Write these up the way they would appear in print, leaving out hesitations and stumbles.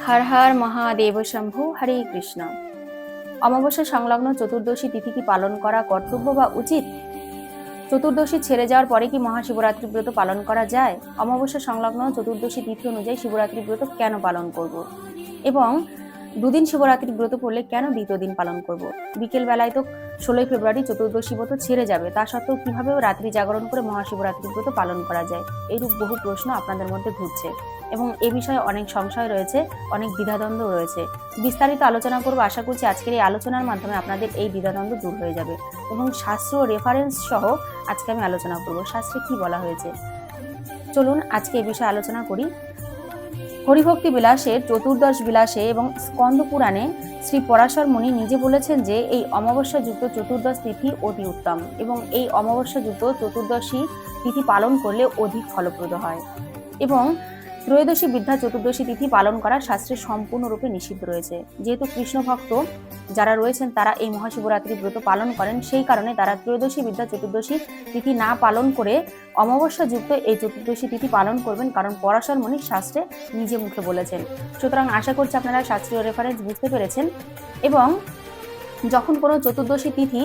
হর হর মহাদেব শম্ভু। হরে কৃষ্ণ। অমাবস্যা সংলগ্ন চতুর্দশী তিথি কি পালন করা কর্তব্য বা উচিত? চতুর্দশী ছেড়ে যাওয়ার পরে কি মহাশিবরাত্রি ব্রত পালন করা যায়? অমাবস্যা সংলগ্ন চতুর্দশী তিথি অনুযায়ী শিবরাত্রি ব্রত কেন পালন করব এবং দুদিন শিবরাত্রি ব্রত পড়লে কেন দ্বিতীয় দিন পালন করব? বিকেল বেলায় তো 16 ফেব্রুয়ারি চতুর্দশী ব্রত ছেড়ে যাবে, তা সত্ত্বেও কিভাবে রাত্রি জাগরণ করে মহাশিবরাত্রি ব্রত পালন করা যায়? এইরূপ বহু প্রশ্ন আপনাদের মধ্যে ঘুরছে এবং এ বিষয়ে অনেক সংশয় রয়েছে, অনেক দ্বিধাদ্বন্দ্ব রয়েছে। বিস্তারিত আলোচনা করব। আশা করছি আজকের এই আলোচনার মাধ্যমে আপনাদের এই দ্বিধাদ্বন্দ্ব দূর হয়ে যাবে এবং শাস্ত্র রেফারেন্স সহ আজকে আমি আলোচনা করব শাস্ত্রে কি বলা হয়েছে। চলুন আজকে এই বিষয়ে আলোচনা করি। হরিভক্তি বিলাসের চতুর্দশ বিলাসে এবং স্কন্দ পুরাণে শ্রী পরাশর মুনি নিজে বলেছেন যে এই অমাবস্যা যুক্ত চতুর্দশ তিথি অতি উত্তম এবং এই অমাবস্যা যুক্ত চতুর্দশী তিথি পালন করলে অধিক ফলপ্রদ হয় এবং ত্রয়োদশী বিদ্যা চতুর্দশী তিথি পালন করা শাস্ত্রে সম্পূর্ণরূপে নিষিদ্ধ রয়েছে। যেহেতু কৃষ্ণ ভক্ত যারা রয়েছেন তারা এই মহাশিবরাত্রি ব্রত পালন করেন, সেই কারণে তারা ত্রয়োদশী বিদ্যা চতুর্দশী তিথি না পালন করে অমাবস্যা যুক্ত এই চতুর্দশী তিথি পালন করবেন, কারণ পরাশর মুনি শাস্ত্রে নিজে মুখে বলেছেন। সুতরাং আশা করছি আপনারা শাস্ত্রীয় রেফারেন্স বুঝতে পেরেছেন এবং যখন কোনো চতুর্দশী তিথি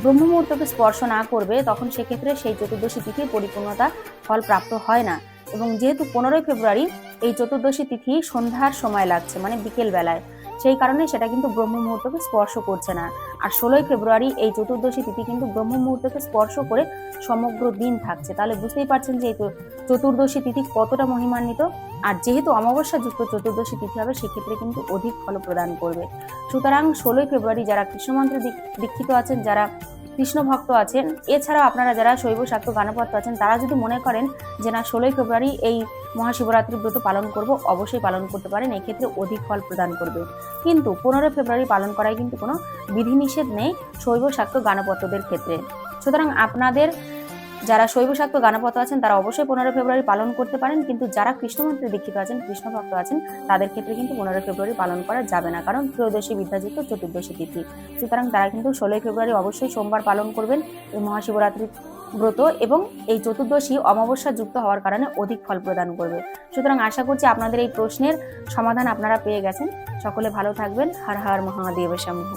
ব্রহ্ম মুহূর্তকে স্পর্শ না করবে তখন সেক্ষেত্রে সেই চতুর্দশী তিথির পরিপূর্ণতা ফল প্রাপ্ত হয় না এবং যেহেতু 15 ফেব্রুয়ারি এই চতুর্দশী তিথি সন্ধ্যার সময় লাগছে, মানে বিকেল বেলায়, সেই কারণে সেটা কিন্তু ব্রহ্ম মুহূর্তকে স্পর্শ করছে না। আর 16 ফেব্রুয়ারি এই চতুর্দশী তিথি কিন্তু ব্রহ্ম মুহূর্তকে স্পর্শ করে সমগ্র দিন থাকছে। তাহলে বুঝতেই পারছেন যে এই চতুর্দশী তিথি কতটা মহিমান্বিত। আর যেহেতু অমাবস্যা যুক্ত চতুর্দশী তিথি হবে সেক্ষেত্রে কিন্তু অধিক ফল প্রদান করবে। সুতরাং 16 ফেব্রুয়ারি যারা কৃষ্ণমন্ত্রে দীক্ষিত আছেন, যারা কৃষ্ণ ভক্ত আছেন, এছাড়াও আপনারা যারা শৈব শাক্ত গানপত্য আছেন, তারা যদি মনে করেন যে না 16 ফেব্রুয়ারি এই মহাশিবরাত্রি ব্রত পালন করব, অবশ্যই পালন করতে পারেন, এক্ষেত্রে অধিক ফল প্রদান করবে। কিন্তু 15 ফেব্রুয়ারি পালন করায় কিন্তু কোনো বিধিনিষেধ নেই শৈব শাক্ত গানপত্যদের ক্ষেত্রে। সুতরাং আপনাদের যারা শৈব শাক্ত গানপত্য আছেন তারা অবশ্যই 15 ফেব্রুয়ারি পালন করতে পারেন, কিন্তু যারা কৃষ্ণমন্ত্রে দীক্ষিত আছেন, কৃষ্ণ ভক্ত আছেন, তাদের ক্ষেত্রে কিন্তু 15 ফেব্রুয়ারি পালন করা যাবে না, কারণ ত্রয়োদশী বিদ্যাযুক্ত চতুর্দশী তিথি। সুতরাং তারা কিন্তু 16 ফেব্রুয়ারি অবশ্যই সোমবার পালন করবেন এই মহাশিবরাত্রি ব্রত এবং এই চতুর্দশী অমাবস্যা যুক্ত হওয়ার কারণে অধিক ফল প্রদান করবে। সুতরাং আশা করছি আপনাদের এই প্রশ্নের সমাধান আপনারা পেয়ে গেছেন। সকলে ভালো থাকবেন। হর হর মহাদেব শম্ভু।